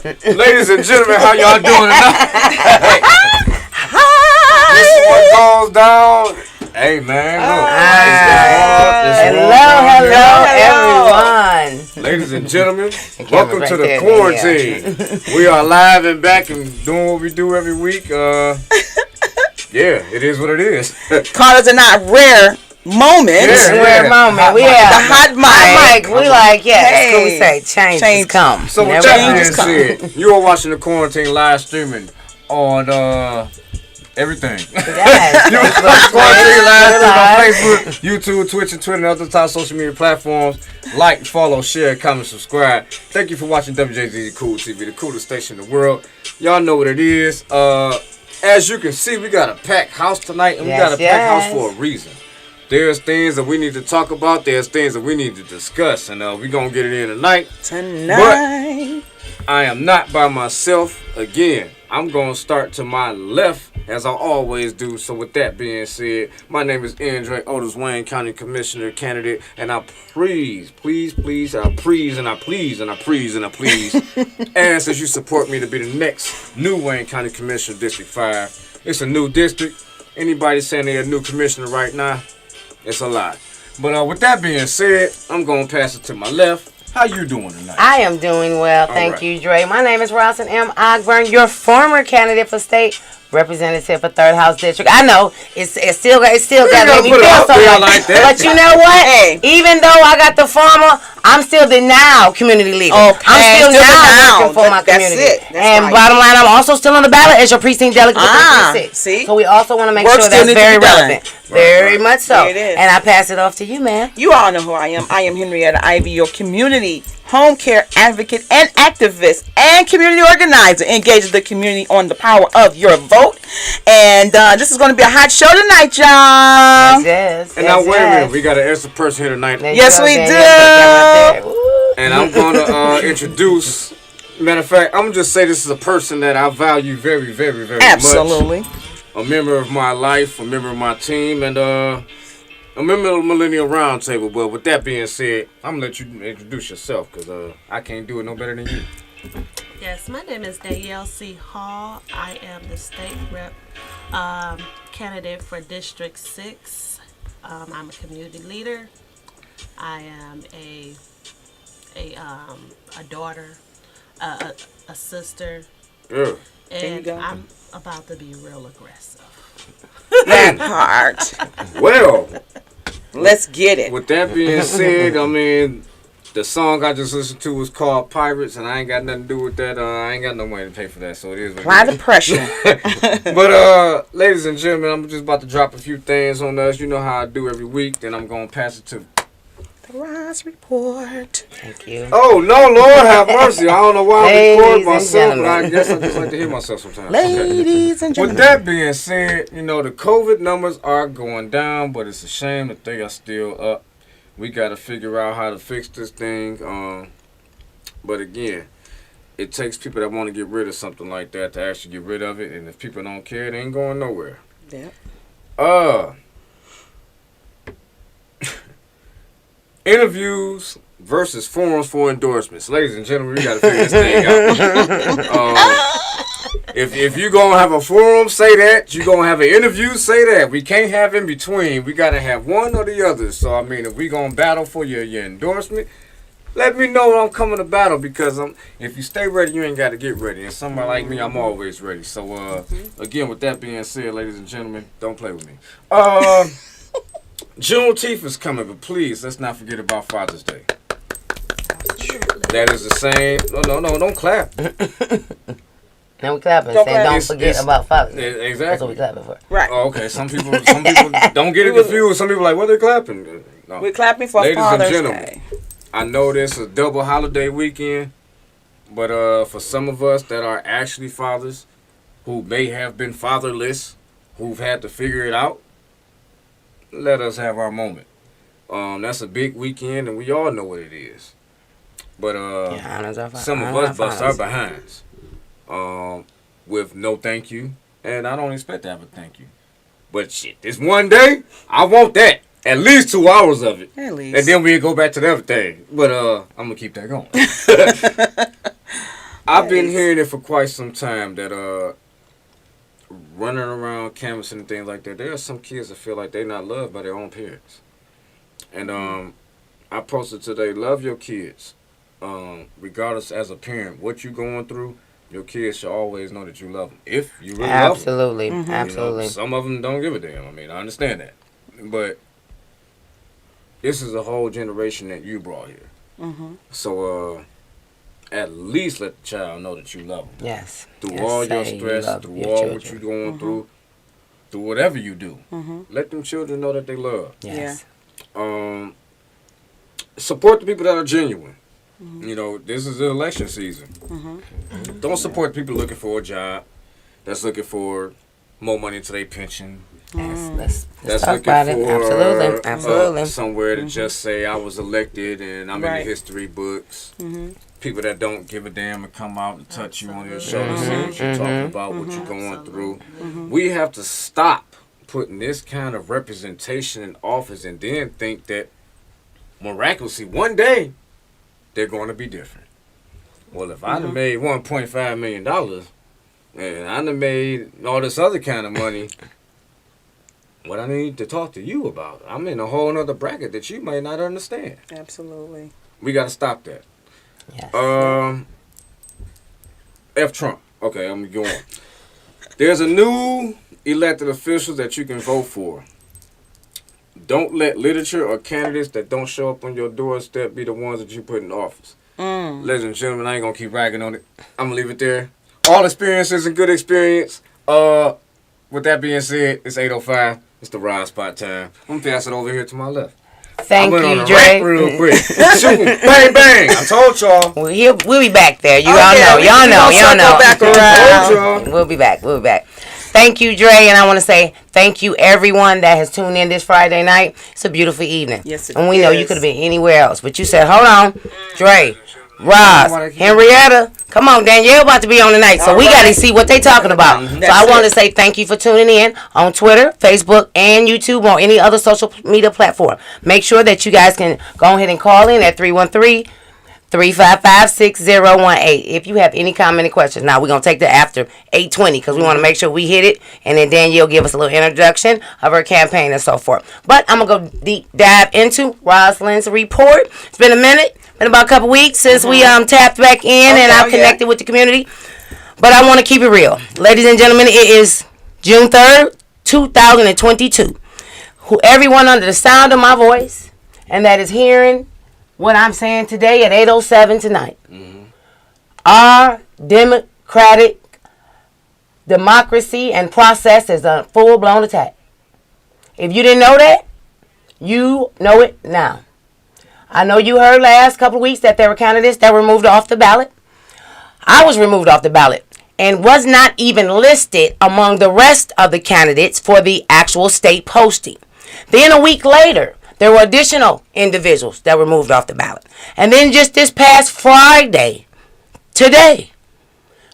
Ladies and gentlemen, how y'all doing tonight? This is what goes down. Hey man, look. Hello, everyone. Ladies and gentlemen, welcome to the quarantine. We are live and back and doing what we do every week. Yeah, it is what it is. Callers are not rare moments. Rare moment. We have the hot mic. We like, yes. Hey. What we say? Change come. So with that being said, you are watching the quarantine live streaming on everything. Yes. Quarantine live streaming on Facebook, YouTube, Twitch, and Twitter, and other top social media platforms. Like, follow, share, comment, subscribe. Thank you for watching WJZ Cool TV, the coolest station in the world. Y'all know what it is. As you can see, we got a packed house tonight, and we got a packed house for a reason. There's things that we need to talk about. There's things that we need to discuss, and we're going to get it in tonight. But I am not by myself again. I'm going to start to my left, as I always do. So with that being said, my name is Andre Otis, Wayne County Commissioner candidate, and I please ask that you support me to be the next new Wayne County Commissioner, District 5. It's a new district. Anybody saying they're a new commissioner right now, it's a lie. But with that being said, I'm going to pass it to my left. How you doing tonight? I am doing well. Thank you, Dre. My name is Rawson M. Ogburn, your former candidate for state representative for 3rd House District. I know it still got to me feel something like that. But you know what? Hey. Even though I got the former, I'm still the now community leader. Okay. I'm still now working for my community. And bottom line, I'm also still on the ballot as your precinct delegate for precinct 6. See? So we also want to make sure that's very relevant. Very much so. And I pass it off to you, man. You all know who I am. I am Henrietta Ivy, your community home care advocate and activist and community organizer, engaging the community on the power of your vote. And this is going to be a hot show tonight, y'all. Yes. And now, wait a minute. We got an extra person here tonight. Yes, we do. And I'm going to introduce. Matter of fact, I'm going to just say this is a person that I value very, very, very much. Absolutely. A member of my life, a member of my team, and a member of the Millennial Roundtable. But with that being said, I'm going to let you introduce yourself because I can't do it no better than you. Yes, my name is Danielle C. Hall. I am the state rep candidate for District 6. I'm a community leader. I am a daughter, a sister, and I'm about to be real aggressive. That part. Well, let's get it. With that being said, I mean, the song I just listened to was called Pirates, and I ain't got nothing to do with that. I ain't got no money to pay for that, so it is what Apply the pressure. But, ladies and gentlemen, I'm just about to drop a few things on us. You know how I do every week. Then I'm going to pass it to the Rise Report. Thank you. Oh, no, Lord have mercy. I don't know why I record myself, but I guess I just like to hear myself sometimes. Ladies and gentlemen. With that being said, you know, the COVID numbers are going down, but it's a shame that they are still up. We got to figure out how to fix this thing. But again, it takes people that want to get rid of something like that to actually get rid of it. And if people don't care, it ain't going nowhere. Yeah. Interviews versus forums for endorsements. Ladies and gentlemen, we got to figure this thing out. If you're going to have a forum, say that. You're going to have an interview, say that. We can't have in between. We got to have one or the other. So, I mean, if we going to battle for your endorsement, let me know when I'm coming to battle because if you stay ready, you ain't got to get ready. And somebody like me, I'm always ready. So, again, with that being said, ladies and gentlemen, don't play with me. Juneteenth is coming, but please, let's not forget about Father's Day. That is the same. No, don't clap. Now we clapping, saying don't forget about Father's Day. Exactly. That's what we clapping for. Right. Oh, okay. Some people don't get it confused. Some people are like, what are they clapping? No. We're clapping for Father's Day. I know this is a double holiday weekend, but for some of us that are actually fathers who may have been fatherless, who've had to figure it out, let us have our moment. That's a big weekend, and we all know what it is. But some of us bust our behinds with no thank you, and I don't expect to have a thank you. But shit, this one day, I want that. At least 2 hours of it. At least. And then we'll go back to the other thing. But I'm going to keep that going. I've been hearing it for quite some time that running around canvassing and things like that, there are some kids that feel like they're not loved by their own parents. And I posted today, love your kids. Regardless as a parent, what you're going through, your kids should always know that you love them. If you really love them. Absolutely. You know, some of them don't give a damn. I mean, I understand that. But this is a whole generation that you brought here. So, at least let the child know that you love them. Yes. Through all your stress, through all what you're going through whatever you do. Let them children know that they love. Yes. Support the people that are genuine. You know, this is the election season. Don't support people looking for a job, that's looking for more money to their pension. Let's That's talk looking about for it. Absolutely. Somewhere to just say I was elected and I'm in the history books. People that don't give a damn and come out and touch you on your shoulder, say what you're talking about, what you're going through. We have to stop putting this kind of representation in office and then think that miraculously one day they're going to be different. Well, if I done made $1.5 million and I done made all this other kind of money, what I need to talk to you about, I'm in a whole nother bracket that you might not understand. Absolutely. We got to stop that. Yes. F Trump. Okay, I'm going. There's a new elected officials that you can vote for. Don't let literature or candidates that don't show up on your doorstep be the ones that you put in office. Ladies and gentlemen, I ain't going to keep ragging on it. I'm going to leave it there. All experience is a good experience. With that being said, it's 8:05. It's the Ride Spot time. I'm going to pass it over here to my left. Thank I went you, on Dre. real quick. Shooting, bang, bang. I told y'all. We'll be back there. Y'all Back around. Told y'all. We'll be back. Thank you, Dre, and I want to say thank you everyone that has tuned in this Friday night. It's a beautiful evening. Yes, it and we know is. you could have been anywhere else, but you said, hold on, Dre, Roz, Henrietta, come on, Danielle about to be on tonight, so we got to see what they talking about. So I want to say thank you for tuning in on Twitter, Facebook, and YouTube, or any other social media platform. Make sure that you guys can go ahead and call in at 313-355-6018 if you have any comment or questions. Now, we're going to take that after 8:20 because we want to make sure we hit it, and then Danielle give us a little introduction of her campaign and so forth. But I'm going to go deep dive into Rosalind's report. It's been a minute. Been about a couple weeks since we tapped back in and I've connected with the community. But I want to keep it real. Ladies and gentlemen, it is June 3rd, 2022. Everyone under the sound of my voice and that is hearing what I'm saying today at 8:07 tonight. Our democracy and process is a full-blown attack. If you didn't know that, you know it now. I know you heard last couple of weeks that there were candidates that were removed off the ballot. I was removed off the ballot and was not even listed among the rest of the candidates for the actual state posting. Then a week later, there were additional individuals that were moved off the ballot. And then just this past Friday, today,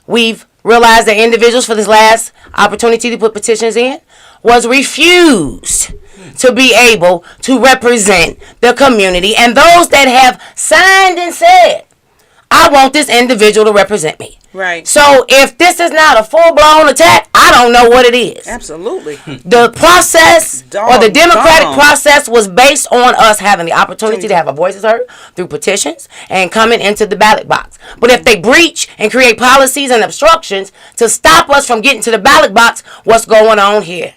we've realized that individuals for this last opportunity to put petitions in was refused to be able to represent the community and those that have signed and said, I want this individual to represent me. Right. So if this is not a full-blown attack, I don't know what it is. Absolutely. The process or the democratic process was based on us having the opportunity to have our voices heard through petitions and coming into the ballot box. But if they breach and create policies and obstructions to stop us from getting to the ballot box, what's going on here?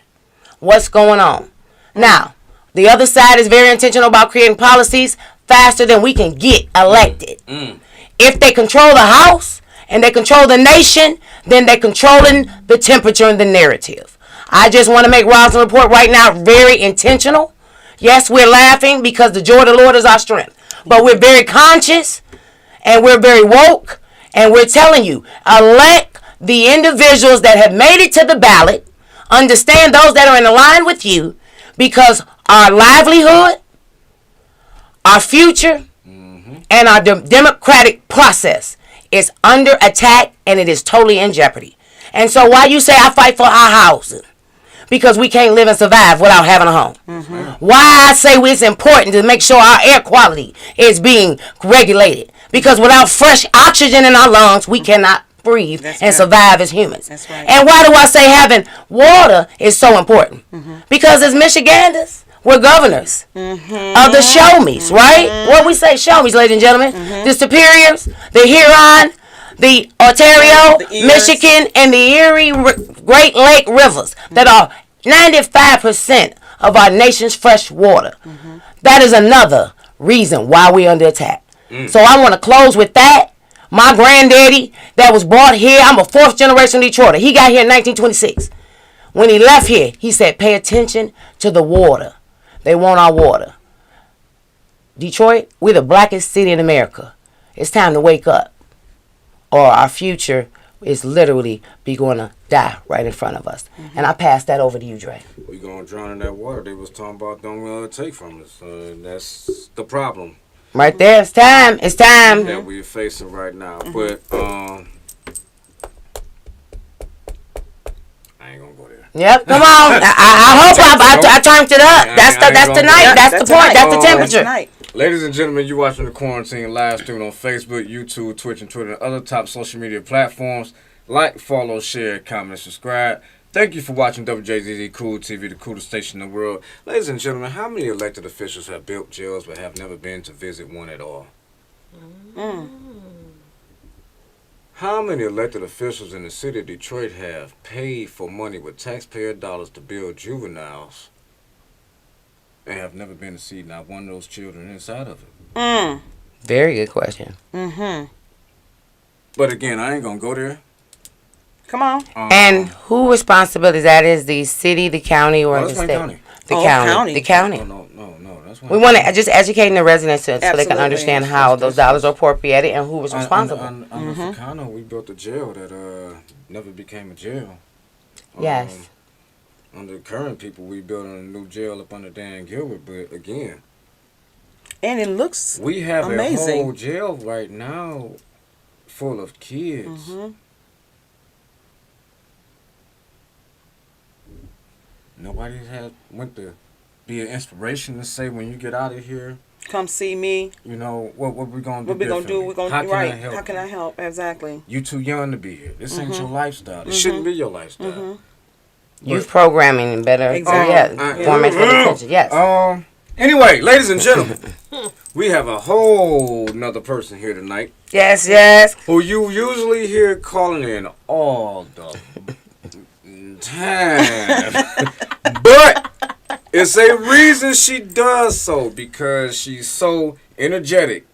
What's going on? Now, the other side is very intentional about creating policies faster than we can get elected. If they control the House and they control the nation, then they're controlling the temperature and the narrative. I just want to make Rosalind report right now very intentional. Yes, we're laughing because the joy of the Lord is our strength. But we're very conscious and we're very woke and we're telling you, elect the individuals that have made it to the ballot, understand those that are in line with you, because our livelihood, our future, and our democratic process is under attack and it is totally in jeopardy. And so why you say I fight for our housing? Because we can't live and survive without having a home. Why I say it's important to make sure our air quality is being regulated. Because without fresh oxygen in our lungs, we cannot breathe and survive as humans. That's right. And why do I say having water is so important? Because as Michiganders, we're governors of the show me's, right? What we say, show me's, ladies and gentlemen. The Superiors, the Huron, the Ontario, Michigan, and the Erie Great Lake rivers that are 95% of our nation's fresh water. That is another reason why we're under attack. So I want to close with that. My granddaddy that was brought here, I'm a 4th generation Detroiter. He got here in 1926. When he left here, he said, pay attention to the water. They want our water. Detroit, we're the blackest city in America. It's time to wake up, or our future is literally going to die right in front of us. And I pass that over to you, Dre. We gonna drown in that water they was talking about don't take from us. That's the problem. Right there, it's time. It's time. That we're facing right now. But I ain't gonna go there. Yep, come on. I hope I turned it up. That's the night. That's the point. That's the temperature. Ladies and gentlemen, you watching the Quarantine live stream on Facebook, YouTube, Twitch, and Twitter, and other top social media platforms. Like, follow, share, comment, and subscribe. Thank you for watching WJZZ Cool TV, the coolest station in the world. Ladies and gentlemen, how many elected officials have built jails but have never been to visit one at all? How many elected officials in the city of Detroit have paid for money with taxpayer dollars to build juveniles and have never been to see not one of those children inside of it? Very good question. But again, I ain't gonna go there. Come on. And who responsibility that is? The city, the county, or the state? County. The county. The county. No. That's We want to just educating the residents so they can understand how those dollars are appropriated and who was responsible. Under Ficano, we built a jail that never became a jail. Yes. Under current people, we building a new jail up under Dan Gilbert, but again, and it looks we have amazing. a whole jail right now full of kids. Nobody went to be an inspiration to say when you get out of here, come see me. You know what we gonna do? What we gonna do? We gonna How do can I right. help How can I help? Exactly. You too young to be here. This ain't your lifestyle. This shouldn't be your lifestyle. Youth programming and better. Exactly. Format for the attention. Yes. Anyway, ladies and gentlemen, we have a whole nother person here tonight. Yes. Who you usually hear calling in all the time. But it's a reason she does so, because she's so energetic,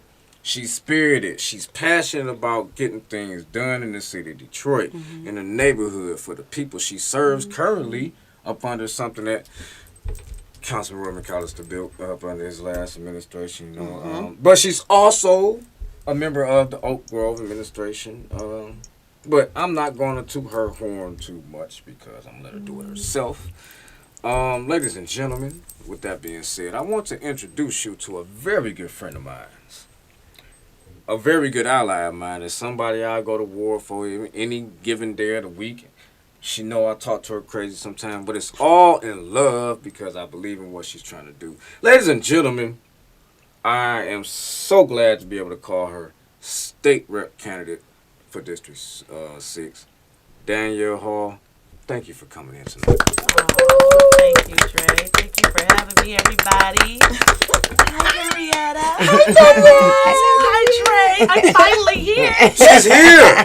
she's spirited, she's passionate about getting things done in the city of Detroit, in the neighborhood, for the people she serves currently up under something that Councilman Roy McAllister built up under his last administration. You know, but she's also a member of the Oak Grove administration. But I'm not going to toot her horn too much because I'm going to let her do it herself. Ladies and gentlemen, with that being said, I want to introduce you to a very good friend of mine. A very good ally of mine. Is somebody I go to war for any given day of the week. She know I talk to her crazy sometimes, but it's all in love because I believe in what she's trying to do. Ladies and gentlemen, I am so glad to be able to call her state rep candidate for District 6, Danielle Hall. Thank you for coming in tonight. Oh, thank you, Trey. Thank you for having me, everybody. Hi, Henrietta. Hi, Trey. I'm finally here. She's here.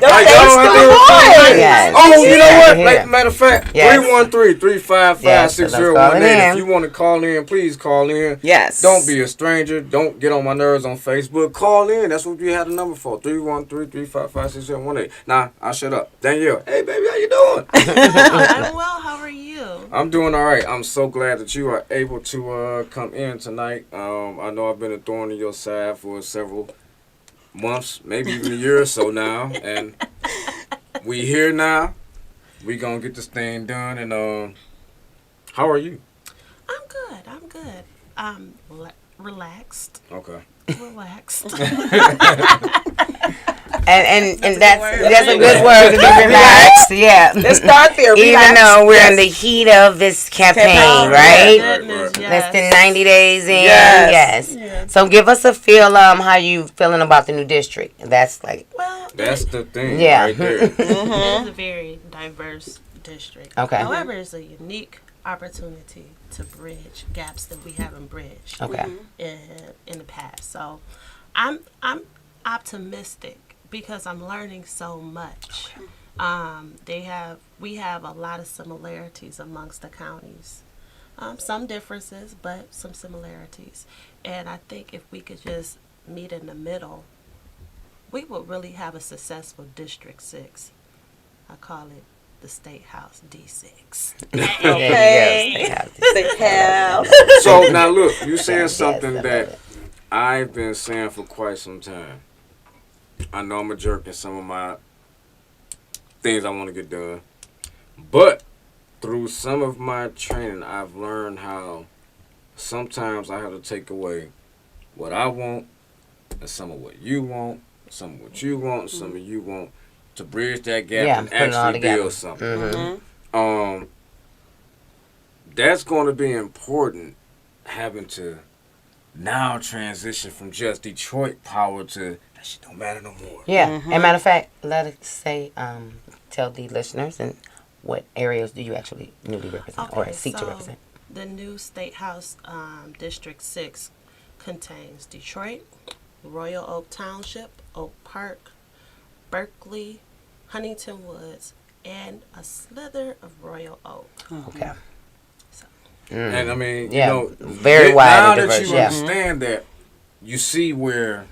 Yes. Oh, you know what? Here. Matter of fact, Yes. 313-355-6018. If you want to call in, please call in. Yes. Don't be a stranger. Don't get on my nerves on Facebook. Call in. That's what we had the number for. 313-355-6018. Now, I'll shut up. Danielle. Hey, baby, how you doing? I'm well. How are you? I'm doing all right. I'm so glad that you are able to come in tonight. I know I've been a thorn in your side for several months, maybe even a year or so now, and we here now. We gonna get this thing done. And how are you? I'm good. I'm relaxed. Okay. Relaxed. and that's a good word to be relaxed. Yeah. Let's start there. Even Relax. though we're Yes. in the heat of this campaign, Campaign, right? Goodness, yes. Less than 90 days in. Yes. Yes. So give us a feel how you feeling about the new district. That's like Well, That's the thing Yeah. right there. it is a very diverse district. Okay. However, it's a unique opportunity to bridge gaps that we haven't bridged okay. in the past. So I'm optimistic because I'm learning so much. We have a lot of similarities amongst the counties. Some differences, but some similarities. And I think if we could just meet in the middle, we would really have a successful District 6. I call it the State House D6. Okay. Yes, They have. So now look, you saying Yes, something I that love it. I've been saying for quite some time. I know I'm a jerk in some of my things I want to get done, but through some of my training, I've learned how sometimes I have to take away what I want and some of what you want, some of what you want, some of you want, to bridge that gap Yeah, and put it all actually together. build something. Mhm. That's going to be important, having to now transition from just Detroit power to that shit don't matter no more. Yeah. And matter of fact, let us say, tell the listeners and what areas do you actually newly represent or seek to represent? The new State House District 6 contains Detroit, Royal Oak Township, Oak Park, Berkeley, Huntington Woods, and a slither of Royal Oak. Okay. And I mean, Yeah, you know, very wide now and that diverse, you yeah. understand that, you see where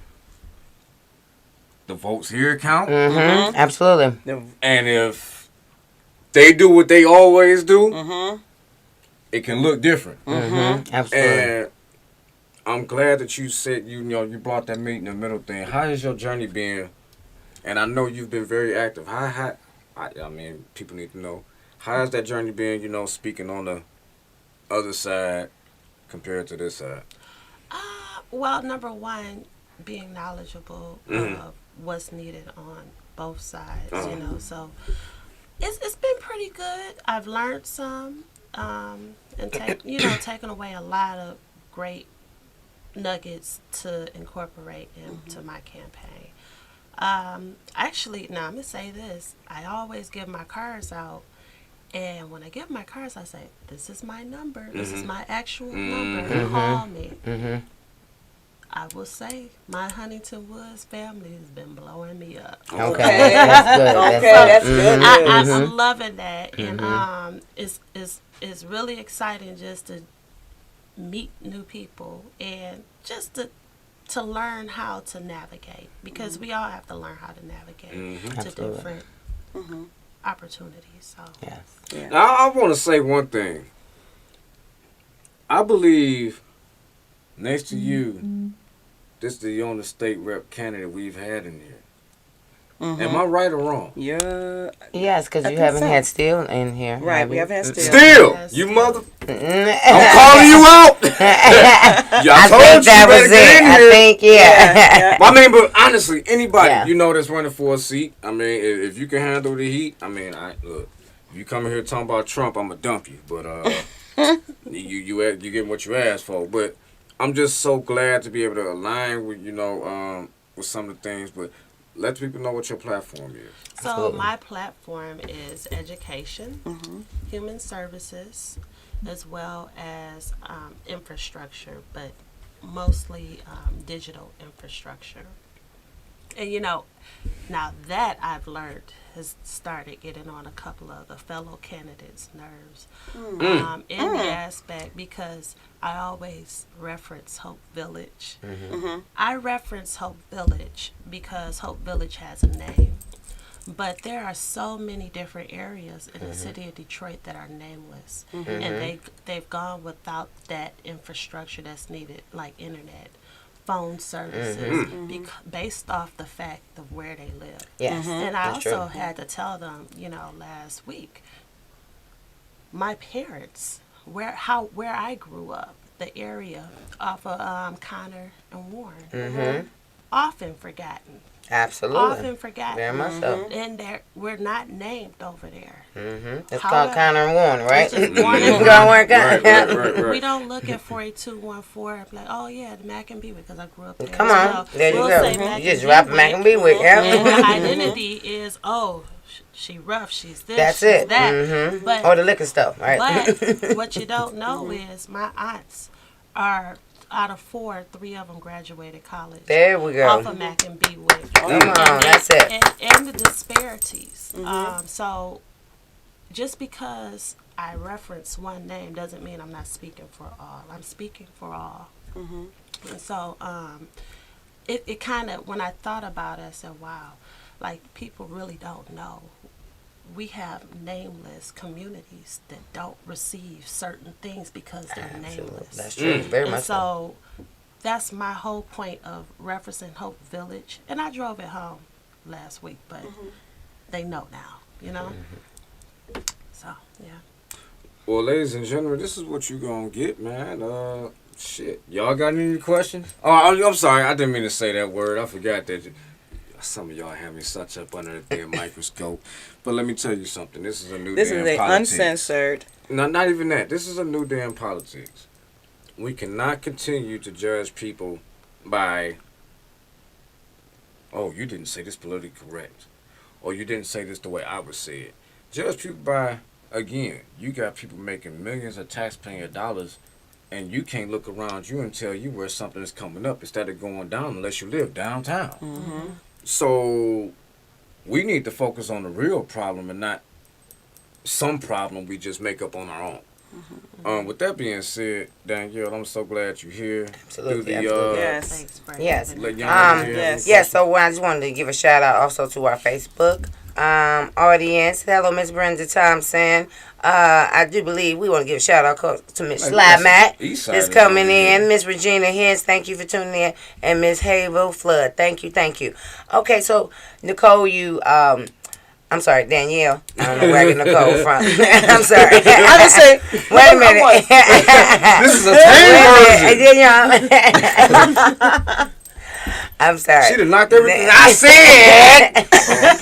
the votes here count, Mm-hmm. Absolutely. and if they do what they always do, it can look different. Mm-hmm. Absolutely. And I'm glad that you said you brought that meet in the middle thing. How has your journey been? And I know you've been very active. I mean, people need to know, how has that journey been? You know, speaking on the other side compared to this side. Well, number one, being knowledgeable of what's needed on both sides, you know. So it's been pretty good. I've learned some, and taken away a lot of great nuggets to incorporate into my campaign. Actually, now I'm gonna say this: I always give my cards out. And when I give my cards, I say, this is my number. This is my actual number. Call me. I will say, my Huntington Woods family has been blowing me up. Okay. That's good. Okay, That's that's good. I'm loving that. And it's really exciting just to meet new people and just to learn how to navigate. Because we all have to learn how to navigate to Absolutely. different opportunities. So. Yes. Now, I want to say one thing. I believe, next to you, this is the only state rep candidate we've had in here. Am I right or wrong? Yeah. Yes, because I you think haven't so. had Steel in here. Right, have we you? haven't had Steel. Still, Yes. you mother... Mm. I'm calling you out. I told think you that better was get it. in I here. think, yeah. I mean, but honestly, anybody Yeah. you know that's running for a seat, I mean, if you can handle the heat, I mean, look, if you come in here talking about Trump, I'm gonna dump you. But you get what you asked for. But I'm just so glad to be able to align with with some of the things. But let people know what your platform is. So Absolutely. my platform is education, human services, as well as infrastructure, but mostly digital infrastructure. And now that I've learned has started getting on a couple of the fellow candidates' nerves in the aspect, because I always reference Hope Village. I reference Hope Village because Hope Village has a name. But there are so many different areas in the city of Detroit that are nameless, and they've gone without that infrastructure that's needed, like internet, phone services, based off the fact of where they live. Yes. And I That's also true. had to tell them, last week, my parents, where I grew up, the area off of Connor and Warren, often forgotten. Absolutely. Often forgotten. Very much so. And we're not named over there. It's called Connor and Warner, right? It's just Warner. Right. We don't look at 48214 and be like, oh yeah, the Mac and Bewick, because I grew up there. Come on. There you We'll go. say Mac You just and drop Mac and Bewick. And Yeah. the identity is, she rough, she's this, That's she's it. that. But, Or the liquor stuff, right? but what you don't know is my aunts are, out of 4, 3 of them graduated college. There we go. Off of Mac and Bewick. Come on, that's it. And the disparities. So just because I reference one name doesn't mean I'm not speaking for all. I'm speaking for all. And so it kind of, when I thought about it, I said, wow, like people really don't know. We have nameless communities that don't receive certain things because they're nameless. That's true. Very And much so. so that's my whole point of referencing Hope Village. And I drove it home last week, but they know now, you know? So, yeah. Well, ladies and gentlemen, this is what you gonna get, man. Shit. Y'all got any questions? Oh, I'm sorry. I didn't mean to say that word. I forgot that. Some of y'all have me such up under the damn microscope. But let me tell you something. This is a new This damn is a politics. uncensored. No, not even that. This is a new damn politics. We cannot continue to judge people by, oh, you didn't say this politically correct. Or you didn't say this the way I would say it. Judge people by, again, you got people making millions of taxpayer dollars and you can't look around you and tell you where something is coming up instead of going down unless you live downtown. So we need to focus on the real problem and not some problem we just make up on our own. With that being said, Danielle, I'm so glad you're here. Absolutely, Yes. Thanks for Yes. having Let me. young lady hear yes. Yeah, so I just wanted to give a shout out also to our Facebook audience. Hello, Miss Brenda Thompson. I do believe we want to give a shout out to Miss Like, Sly that's Matt East Side that's is coming over here. in. Miss Regina Hens, thank you for tuning in. And Miss Havel Flood, thank you. Okay, so Nicole, I'm sorry, Danielle. I don't know where I get Nicole from. I'm sorry. I just say, Wait a minute. This is a tame version. Danielle. I'm sorry. She done knocked everything I said.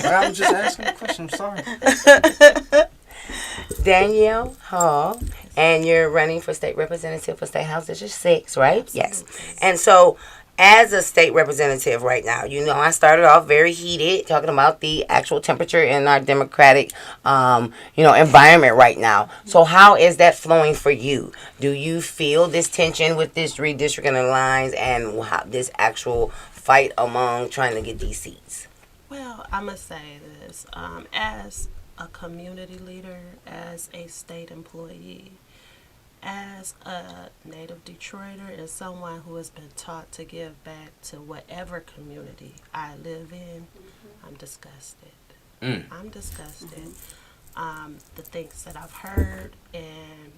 I was just asking a question. I'm sorry. Danielle Hall, and you're running for state representative for State House District 6, right? Absolutely. Yes. And so, as a state representative right now, I started off very heated talking about the actual temperature in our democratic, environment right now. So how is that flowing for you? Do you feel this tension with this redistricting of lines and this actual fight among trying to get these seats? Well, I must say this. As a community leader, as a state employee, as a native Detroiter, and someone who has been taught to give back to whatever community I live in, I'm disgusted. I'm disgusted. The things that I've heard and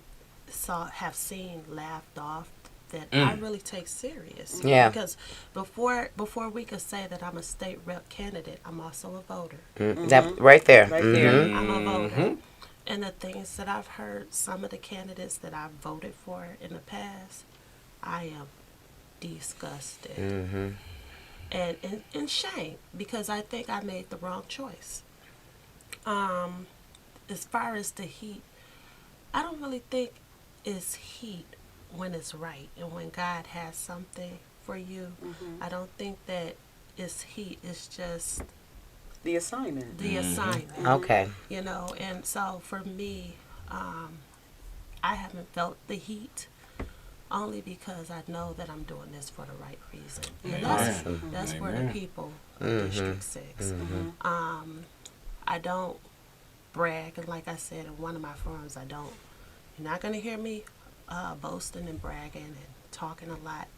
have seen laughed off that I really take serious. Yeah. Because before we could say that I'm a state rep candidate, I'm also a voter. That right there. Right there. I'm a voter. And the things that I've heard, some of the candidates that I've voted for in the past, I am disgusted. And in shame, because I think I made the wrong choice. As far as the heat, I don't really think it's heat when it's right and when God has something for you. I don't think that it's heat, it's just The assignment. the assignment. Okay. And so for me, I haven't felt the heat only because I know that I'm doing this for the right reason. And that's for the people of District 6. I don't brag, and like I said in one of my forums, you're not going to hear me boasting and bragging and talking a lot,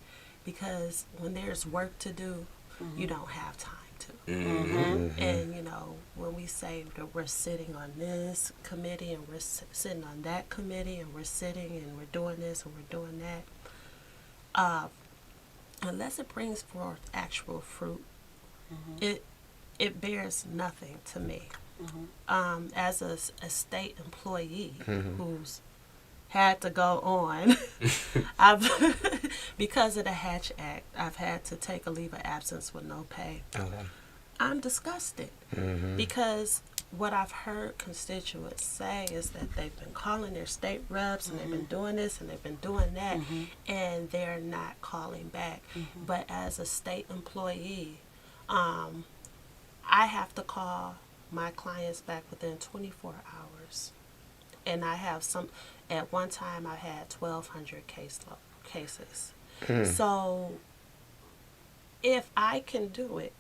because when there's work to do, you don't have time to. And when we say that we're sitting on this committee and we're sitting on that committee and we're sitting and we're doing this and we're doing that, unless it brings forth actual fruit, it bears nothing to me. As a state employee who's had to go on, because of the Hatch Act, I've had to take a leave of absence with no pay. I'm disgusted because what I've heard constituents say is that they've been calling their state reps and they've been doing this and they've been doing that, and they're not calling back. But as a state employee, I have to call my clients back within 24 hours. And I have at one time I had 1,200 cases. So if I can do it,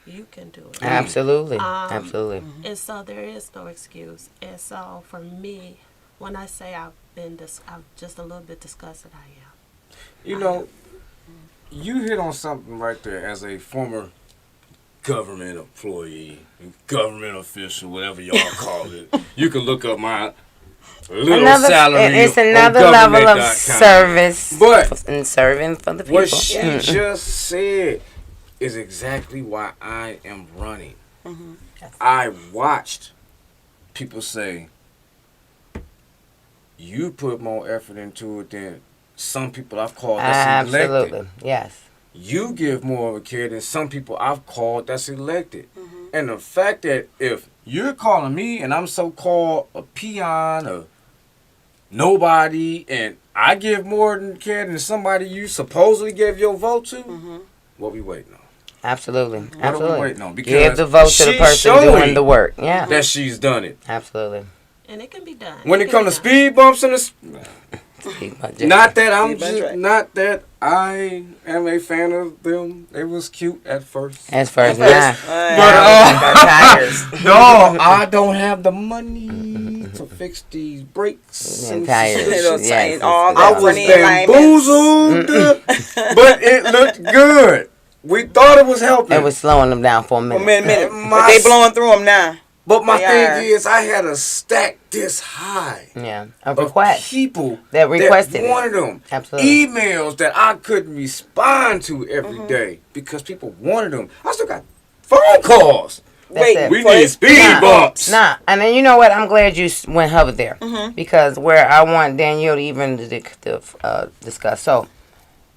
you can do it. Absolutely. Absolutely. And so there is no excuse. And so for me, when I say I'm just a little bit disgusted, I am. You know, you hit on something right there as a former government employee, government official, whatever y'all call it. You can look up my salary. It's another on level of government.com. service, But and serving for the people. what she just said is exactly why I am running. I watched people say, you put more effort into it than some people I've called that's elected. Absolutely. Yes. You give more of a care than some people I've called that's elected. And the fact that if you're calling me and I'm so-called a peon or nobody, and I give more than care than somebody you supposedly gave your vote to, what we waiting on? Absolutely. What are we Absolutely. waiting on? Because give the vote to the she's person showing doing the work. Yeah. that she's done it. Absolutely. And it can be done. When it can comes to be done. speed bumps and not that I'm Speed bumps, right. not that I am a fan of them. They was cute at first. As first, But tires. no, I don't have the money to fix these brakes And tires. Those Yes. signs, all I that was funny alignments. bamboozled, but it looked good. We thought it was helping. It was slowing them down for a For a minute. minute. My But they blowing through them now. but my They thing are. is, I had a stack this high Yeah. A of request. people that requested it. wanted them. Absolutely. Emails that I couldn't respond to every day because people wanted them. I still got phone calls. That's Wait, it. We for need this- speed bumps. Nah, and then you know what? I'm glad you went hover there because where I want Danielle to even discuss. So,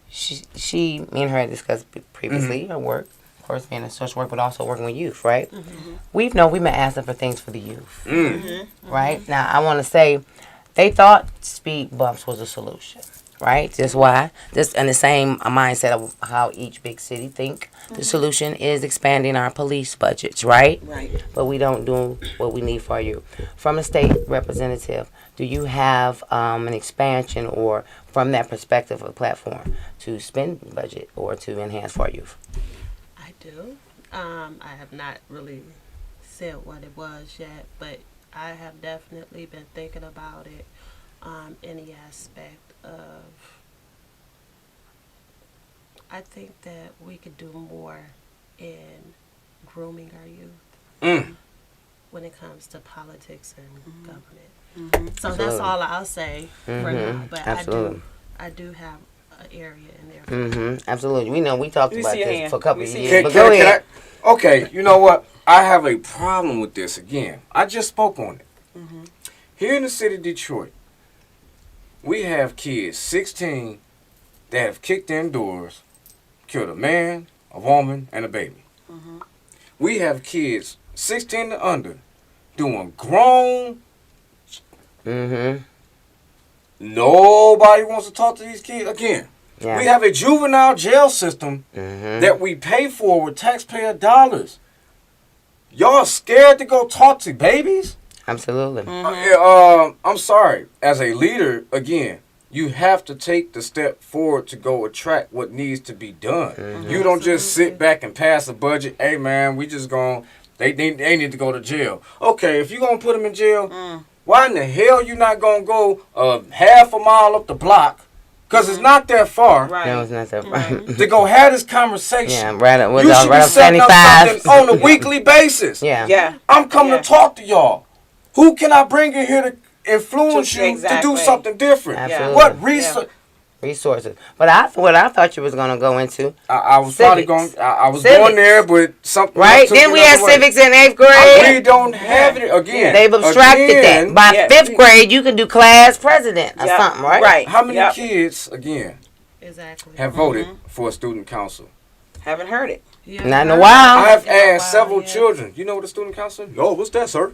she, me and her had discussed previously her work, of course, being a social worker, but also working with youth, right? We've been asking for things for the youth, right? Now, I want to say they thought speed bumps was a solution, right? Just why? Just in the same mindset of how each big city think the solution is expanding our police budgets, right? Right. But we don't do what we need for you. From a state representative, do you have an expansion or from that perspective of a platform to spend budget or to enhance for our youth? I do. I have not really said what it was yet, but I have definitely been thinking about it in the aspect of, I think that we could do more in grooming our youth when it comes to politics and government. So that's all I'll say for now. But Absolutely. I do have an area in there. Absolutely. We know we talked Let me about see your this hand. for a couple Let of me see years. your But go ahead. Okay, you know what? I have a problem with this again. I just spoke on it. Here in the city of Detroit, we have kids 16 that have kicked in doors, killed a man, a woman, and a baby. We have kids 16 to under doing grown. Nobody wants to talk to these kids again. Yeah. We have a juvenile jail system that we pay for with taxpayer dollars. Y'all scared to go talk to babies? Absolutely. I'm sorry. As a leader, again, you have to take the step forward to go attract what needs to be done. You don't just sit back and pass a budget. Hey, man, we just going, they need to go to jail. Okay, if you going to put them in jail, why in the hell you not going to go half a mile up the block? Because it's not that far. Right. No, it's not that right. To go have this conversation. Yeah, right up, You should right be up setting up 75. something on a weekly basis. Yeah. Yeah. I'm coming Yeah. to talk to y'all. Who can I bring in here to influence To- you to exactly. do something different? Absolutely. What research? Resources. But what I thought you was going to go into, I was probably Civics. going. I was Civics. going there, but something. right? took Then me we had another way. civics in 8th grade. We don't have it again. They've abstracted Again, that. By yeah. 5th grade, you can do class president or Yep. something, right? Right. How many Yep. kids again Exactly. have voted for a student council? Haven't heard it. Yeah. Not in a while. I have In a while, asked several yeah. children. You know what a student council? Yo, what's that, sir?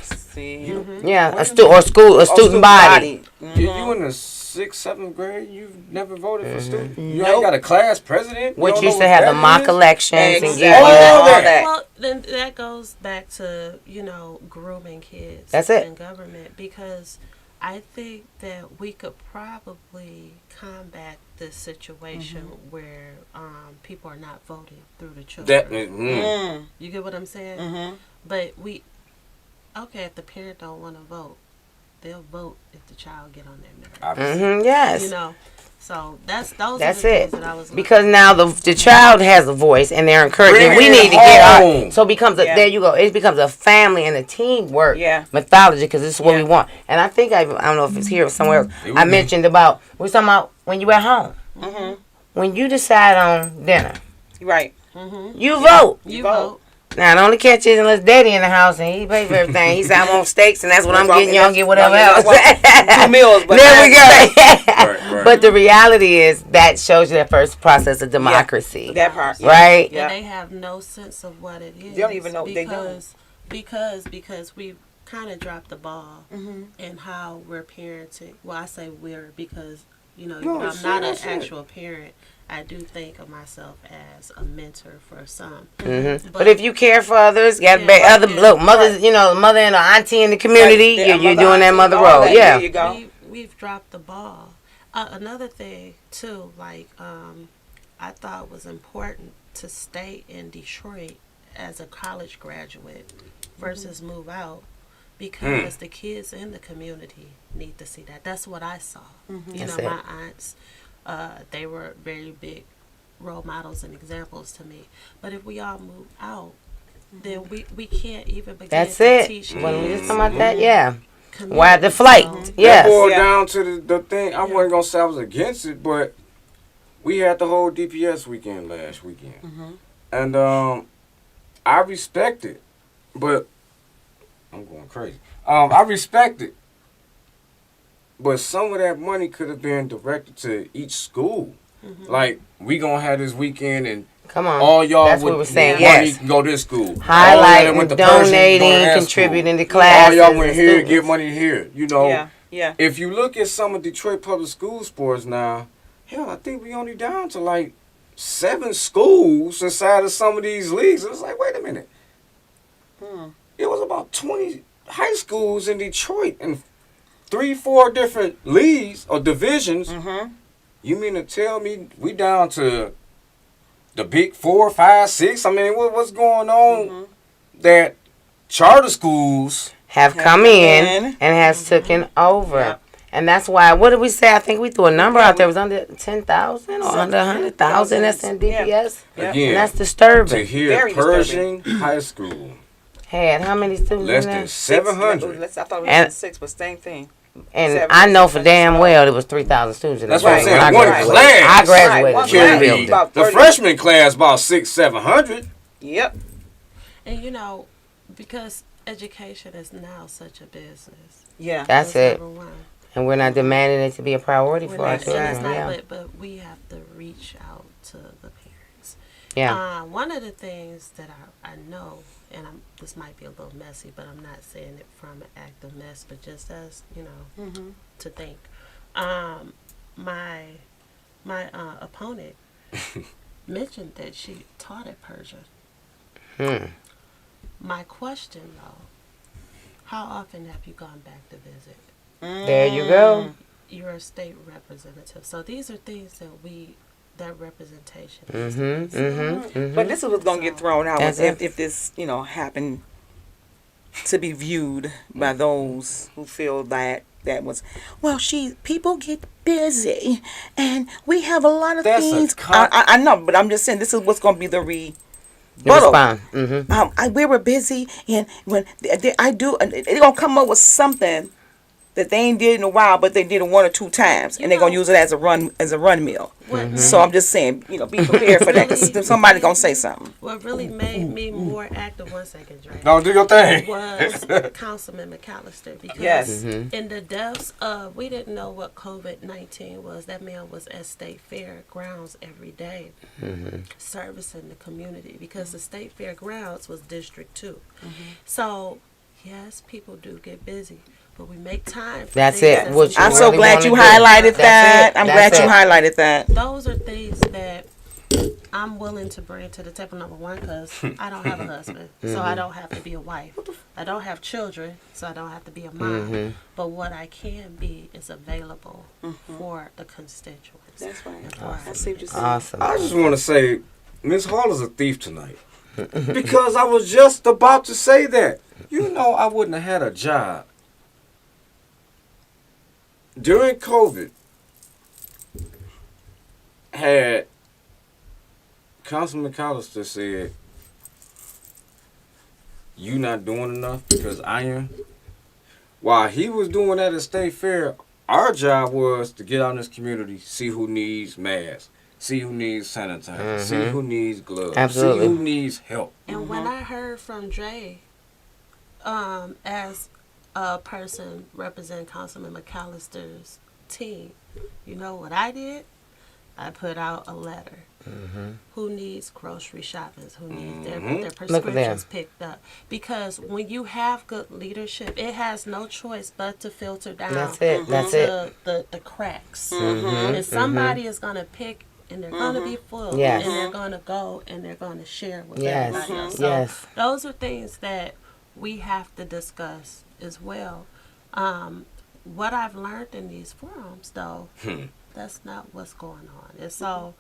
See, Yeah, a student body. You in the 6th, 7th grade? You've never voted for student. You Nope. ain't got a class president. You Which don't know used to what have the that mock is? elections and Exactly. get All All that. that. Well, then that goes back to, grooming kids. That's it. In government, because I think that we could probably combat this situation where people are not voting through the children. You get what I'm saying? But if the parent don't want to vote, they'll vote if the child get on their nerves. Yes. So that's those That's are the it. things that I was Because now the child has a voice and they're encouraging. Bring We it need to get home. our. So it becomes Yeah. there you go. It becomes a family and a teamwork Yeah. mythology because this is what Yeah. we want. And I think I don't know if it's here or somewhere else. It would I be. mentioned about we're talking about when you at home. When you decide on dinner, Right. you vote. You vote. vote. Now, it only catches unless Daddy in the house and he pays for everything. He said, I want steaks and that's what I'm That's getting. You don't get whatever that's else. what- 2 meals, but There we go. Right. But the reality is that shows you that first process of democracy. that part. Right? Yeah. And they have no sense of what it is. They don't even know they don't. Because we've kind of dropped the ball in how we're parenting. Well, I say we're because No, I'm see, not an that's it. actual parent. I do think of myself as a mentor for some. But if you care for others, got Yeah. other look, mothers, mother and auntie in the community, Right. you're doing that mother All role. that. Yeah. There you go. We've dropped the ball. Another thing too, I thought was important to stay in Detroit as a college graduate versus move out because the kids in the community need to see that. That's what I saw. That's it. My aunts, they were very big role models and examples to me. But if we all move out, then we can't even begin That's to it. teach When we kids just talking about that, yeah. community. Why the flight? So- That Yes. boiled Yeah. down to the thing. I wasn't gonna say I was against it, but we had the whole DPS weekend last weekend, and I respect it, but I'm going crazy. I respect it, but some of that money could have been directed to each school. Like we gonna have this weekend and. Come on. All y'all That's with what we're saying. money Yes. can go to this school. All y'all that Highlighting, went to Pershing, go to donating, that contributing school. to classes. All y'all went and here, students. get money here. Yeah. Yeah. If you look at some of Detroit public school sports now, hell, I think we only down to like 7 schools inside of some of these leagues. It's like, wait a minute. It was about 20 high schools in Detroit and 3-4 different leagues or divisions. You mean to tell me we down to the big 4, 5, 6? I mean, what's going on that charter schools Have come in and has taken over. Yeah. And that's why, what did we say? I think we threw a number out there. It was under 10,000 or under 100,000 that's in DPS. Yeah. again And that's to disturbing. hear Very Pershing High School Had how many students less in than there? 700. I thought it was And- 6, but same thing. And 700, I know for damn well there was 3,000 students in That's there. what I'm saying. When I One graduated. class. I graduated Right, in one that Carry building. About the 30. freshman class about 600-700. Yep. And because education is now such a business. Yeah. That's it. Number one. And we're not demanding it to be a priority We're for our not- and children. it's not, Yeah. but we have to reach out to the parents. Yeah. One of the things that I know, and this might be a little messy, but I'm not saying it from an act of mess, but just as to think. My opponent mentioned that she taught at Persia. My question though, how often have you gone back to visit? There you go. You're a state representative, so these are things that representation. But this is what's going to get thrown out That's if it. this, happened to be viewed by those who feel that was, well, people get busy and we have a lot of That's a things. con- I know, but I'm just saying this is what's going to be the You rebuttal. respond. We were busy, and when they're going to come up with something that they ain't did in a while, but they did it 1 or 2 times, and they're gonna use it as a run meal. So I'm just saying, be prepared for that, because somebody gonna say something. What really made me more active, 1 second, Dre, No, do your thing. was Councilman McAllister, because Yes. in the depths of, we didn't know what COVID-19 was. That man was at State Fair grounds every day, servicing the community, because the State Fair grounds was District 2. So, yes, people do get busy, but we make time for That's things it. that's What you I'm important. so really glad wanna you do. highlighted That's that. it. I'm That's glad you it. highlighted that. Those are things that I'm willing to bring to the table, number one, because I don't have a husband, so I don't have to be a wife. I don't have children, so I don't have to be a mom. But what I can be is available for the constituents. That's right. and for I see what you're saying. Awesome. I just want to say, Miss Hall is a thief tonight. Because I was just about to say that. You know, I wouldn't have had a job. During COVID, had Councilman McAllister said, "You not doing enough because I am." While he was doing that at State Fair, our job was to get out in this community, see who needs masks, see who needs sanitizer, see who needs gloves, Absolutely. see who needs help. And when I heard from Dre, as a person representing Councilman McAllister's team, you know what I did? I put out a letter. Who needs grocery shoppings? Who needs their prescriptions picked up? Because when you have good leadership, it has no choice but to filter down That's it. That's to the cracks. And somebody is going to pick, and they're going to be full, Yes. and they're going to go, and they're going to share with Yes. everybody else. So Yes. those are things that we have to discuss as well. What I've learned in these forums, though, that's not what's going on. And so,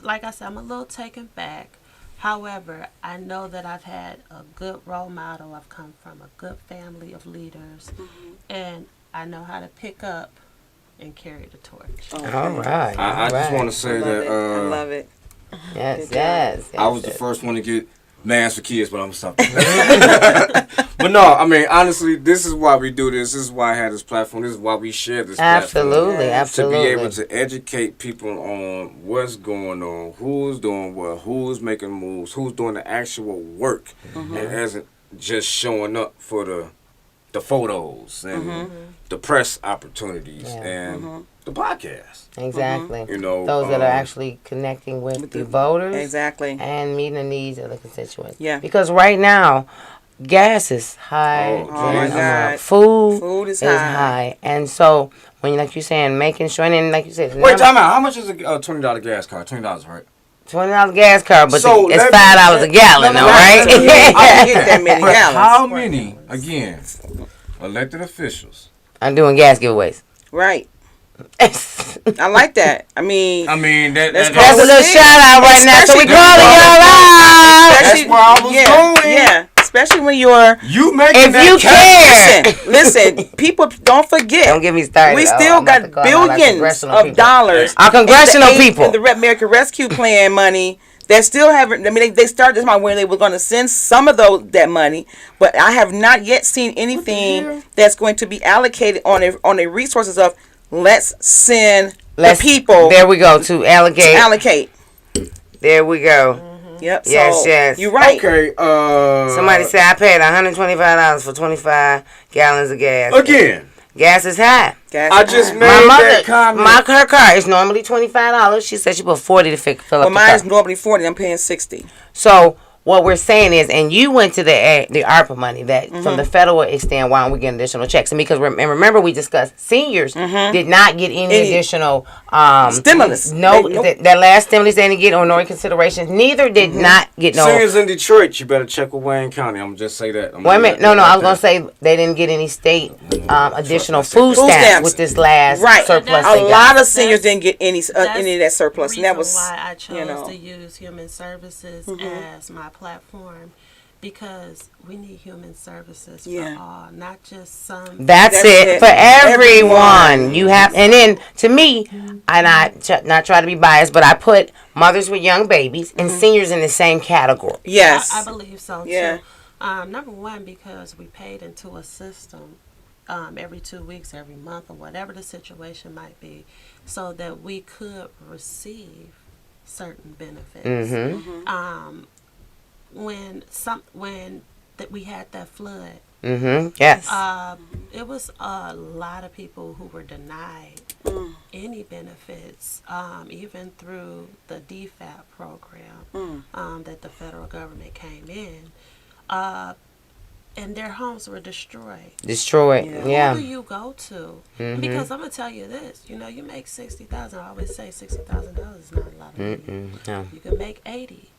like I said, I'm a little taken back. However, I know that I've had a good role model. I've come from a good family of leaders, and I know how to pick up and carry the torch. All right. I just want to say that I love it. Yes, yes. I was the first one to get masks for kids, but I'm gonna stop. But no, I mean, honestly, this is why we do this. This is why I had this platform. This is why we share this Absolutely, platform. absolutely. To be able to educate people on what's going on, who's doing what, who's making moves, who's doing the actual work, and isn't just showing up for the photos and the press opportunities and the podcast. Exactly. You know, those that are actually connecting with the voters. Exactly. And meeting the needs of the constituents. Yeah. Because right now, gas is high. Oh my God. Food is high. And so, when, like you're saying, making sure, and then, like you said, Wait, time out. How much is a $20 gas card? $20, right? $20 gas card, but So it's let $5 a gallon, though, right? I don't get that many But gallons. how many, again, elected officials? I'm doing gas giveaways. Right. I like that. I mean, That's Let's That's a little shout out right now. So we calling y'all out. That's where I was going. Yeah, especially when you're. You making If that you cash. care. Listen, people, don't forget. Don't get me started. We Oh, still I'm about to got call out our billions congressional of people. dollars. Our congressional in the people. in the American Rescue Plan money that still haven't. I mean, they started this month where they were going to send some of that money, but I have not yet seen anything that's going to be allocated on a resources of let's send the people. There we go to allocate. There we go. Yep. Yes, so yes. You're right. Okay, Somebody said I paid $125 for 25 gallons of gas. again, Gas is high. Gas I is just high. made My that comment. her car is normally $25. She said she put $40 to fill Well, up the mine is car. normally 40. I'm paying 60. So what we're saying is, and you went to the ARPA money that from the federal extent, why don't we get additional checks? And because remember we discussed seniors did not get any additional Stimulus. No, Nope. that last stimulus they didn't get or no considerations. Neither did not get no. Seniors in Detroit, you better check with Wayne County. I'm gonna just say that. Wait a minute, no, I was gonna say they didn't get any state additional food stamps with this last Right. surplus. A they got. lot of seniors didn't get any of That's that surplus, and that was why I chose you know. to use human services as my platform, because we need human services Yeah. for all, not just some. That's it for everyone. You have, and then to me, and I not try to be biased, but I put mothers with young babies and seniors in the same category. Yes. I believe so Yeah. too. Number one, because we paid into a system every 2 weeks, every month, or whatever the situation might be, so that we could receive certain benefits. When we had that flood, Yes. it was a lot of people who were denied any benefits, even through the DFAP program that the federal government came in. And their homes were destroyed. Destroyed. Yeah. Who do you go to? Because I'm gonna tell you this. You know, you make $60,000. I always say $60,000 is not a lot of money. No. You can make 80,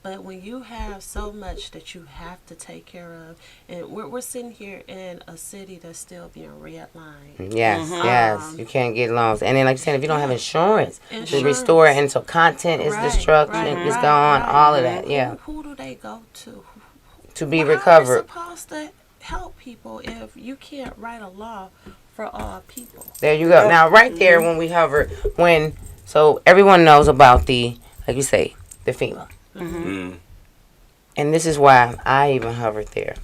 but when you have so much that you have to take care of, and we're sitting here in a city that's still being redlined. Yes, yes. You can't get loans. And then, like you said, if you don't have insurance to restore it, and so content is destruction, is gone, all of that. Yeah. Who do they go to? To be How are you recovered. supposed to help people if you can't write a law for all people? There you go. Now, right there, when we hover, so everyone knows about the, like you say, the FEMA. And this is why I even hovered there.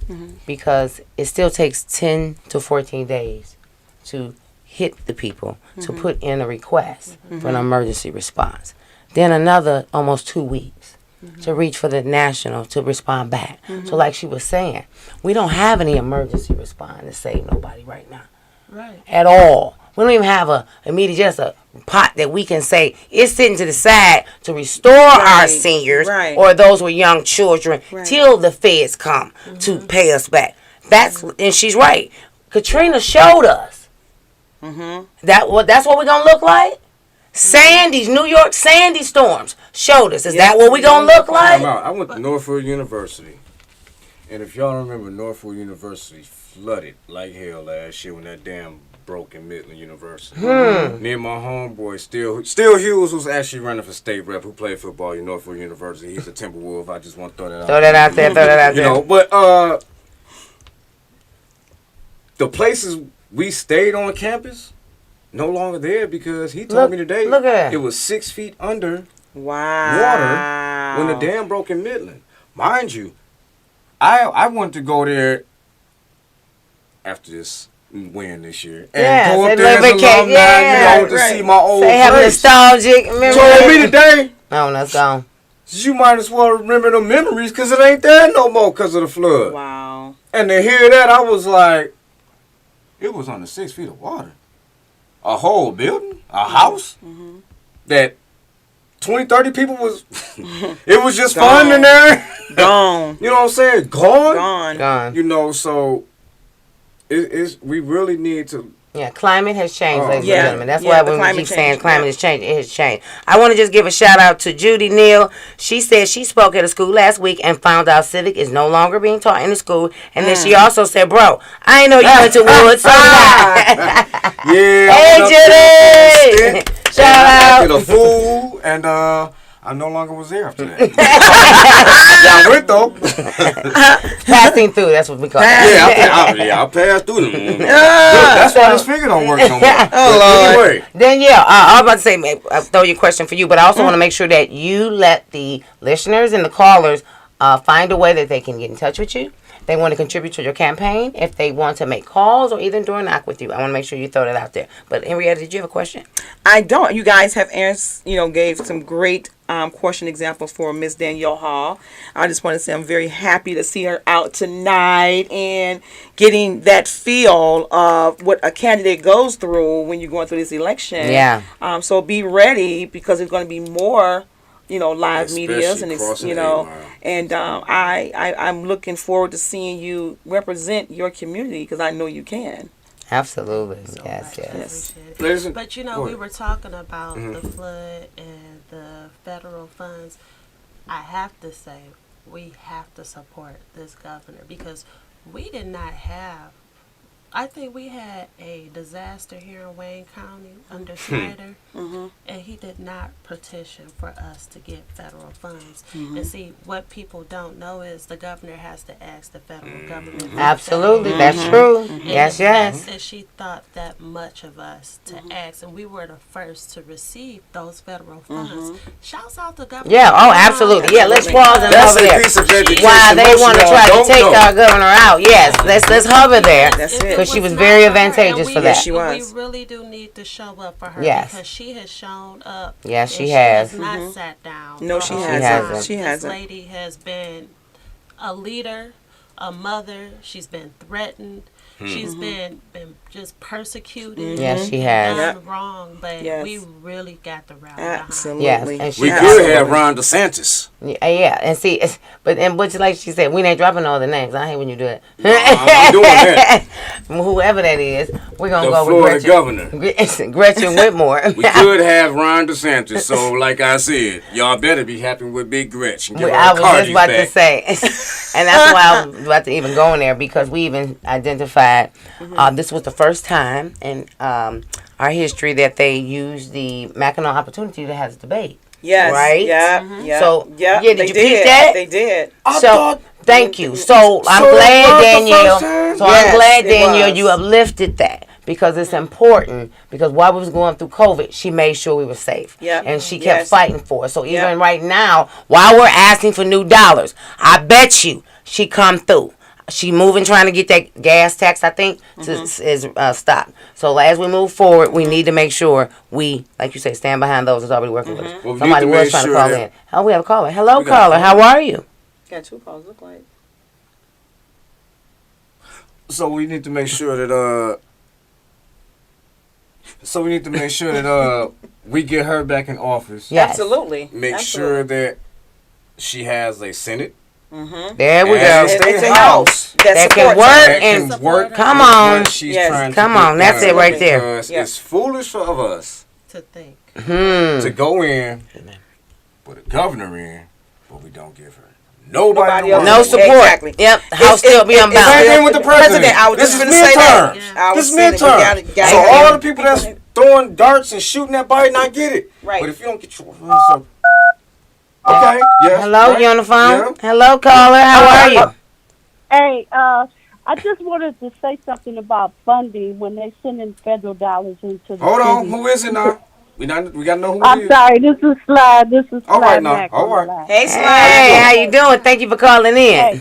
Because it still takes 10 to 14 days to hit the people, to put in a request for an emergency response. Then another almost 2 weeks to reach for the national to respond back. So like she was saying, we don't have any emergency response to save nobody right now. Right. At all. We don't even have just a pot that we can say it's sitting to the side to restore our seniors or those with young children till the feds come to pay us back. And she's right. Katrina showed us. That's what we're gonna look like. New York Sandy storms showed us. Is that what we're gonna look like? I went to Norfolk University, and if y'all remember, Norfolk University flooded like hell last year when that dam broke in Midland University. Me and my homeboy, Still Hughes, was actually running for state rep, who played football at Norfolk University. He's a Timberwolf. I just want to throw that out there. You know, but the places we stayed on campus, no longer there because he told me today it was 6 feet under water when the dam broke in Midland. Mind you, I wanted to go there after this win this year and go up there as alumni, to see my old place. Have nostalgic memories. Told me today, no, that's gone. You might as well remember the memories because it ain't there no more because of the flood. Wow. And to hear that, I was like, it was under 6 feet of water. A whole building, a house that 20, 30 people was, it was just fun in there. Gone. You know what I'm saying? Gone. You know, so we really need to. Yeah, climate has changed, ladies and gentlemen. That's why when we keep saying climate has changed. It has changed. I want to just give a shout out to Judy Neal. She said she spoke at a school last week and found out civic is no longer being taught in the school. And then she also said, "Bro, I ain't know you went to Woods." So hey, Judy! Shout out. I did a fool, and I no longer was there after that. Y'all went though. Passing through, that's what we call it. I passed through them. That's why this figure don't work no more. Anyway. Then I was about to say, I'll throw your question for you, but I also want to make sure that you let the listeners and the callers find a way that they can get in touch with you. They want to contribute to your campaign, if they want to make calls or even door knock with you. I want to make sure you throw that out there. But Henrietta, did you have a question? I don't. You guys have gave some great question examples for Miss Danielle Hall. I just want to say I'm very happy to see her out tonight and getting that feel of what a candidate goes through when you're going through this election. Yeah. So be ready because there's going to be more live medias and I'm looking forward to seeing you represent your community because I know you can. Absolutely. Yes. But we were talking about the flood and the federal funds. I have to say we have to support this governor because we did not have. I think we had a disaster here in Wayne County under Snyder, and he did not petition for us to get federal funds. And see, what people don't know is the governor has to ask the federal government. Absolutely, that's true. Yes. And she thought that much of us to ask, and we were the first to receive those federal funds. Shouts out to governor. Yeah, absolutely. Yeah, let's pause and hover there. Piece of education Why they want to try to take our governor out. Yes, let's hover there. That's it. because she was was not very for her, advantageous and for we- that. Yes, she was. We really do need to show up for her Yes. because she has shown up. Yes, and she has. not sat down. No, the she whole hasn't. time. She This hasn't. lady has been a leader, a mother. She's been threatened. She's been just persecuted. Yes, she has. Done wrong, but Yes. we really got to rally Absolutely. Yes, and she We has. could have Ron DeSantis. Yeah, and see, and which like she said, we ain't dropping all the names. I hate when you do it. I'm doing that. Whoever that is, we're gonna The go Florida with governor. Gretchen Whitmore. We could have Ron DeSantis. So, like I said, y'all better be happy with Big Gretchen. Give her I was just Cardi's about back. to say, and that's why I was about to even go in there because we even identified this was the first time in our history that they used the Mackinac opportunity to have this debate. Yes. Right? Yeah. Yeah. So, yeah, did they you peep that? They did. So thank you. So I'm So it glad was the Danielle. first time? So Yes, I'm glad it Danielle was. you uplifted that because it's important. Because while we was going through COVID, she made sure we were safe. Yeah. And she kept Yes. fighting for us. So even Yeah. right now, while we're asking for new dollars, I bet you she come through. She moving, trying to get that gas tax, I think, is stopped. So as we move forward, we need to make sure we, like you say, stand behind those that's already working with us. Well, we Somebody need to was make trying to sure call that- in. Oh, we have a caller. Hello, We got a caller. How caller. are you? Got two calls. Look like. So we need to make sure that we get her back in office. Yes. Absolutely. Make Absolutely. sure that she has a Senate. There we And go. State It's a House. house That can supports work her. That and can work. come with on. what she's Yes. trying to Come get on, that's done. it right there. Because Yeah. it's foolish of us to think. to go in, put a governor in, but we don't give her nobody else. No to support. Exactly. Yep. House still be it's unbound. Same thing with the president. I was This just is going to say that. midterm. Yeah. I was This saying that we midterm. gotta So get all the people that's throwing darts and shooting at Biden, I get it. Right. But if you don't get your hands up. Okay. Yes. Hello, right, you on the phone? yeah. Hello, caller. How are you? Hey, I just wanted to say something about funding when they sending federal dollars into the Hold on. city. Who is it now? We gotta know who it I'm is. sorry, this is Slide. This is All Slide right now. Mack All on the right. line. Hey, Slide. Hey, how you doing? Thank you for calling in. Hey.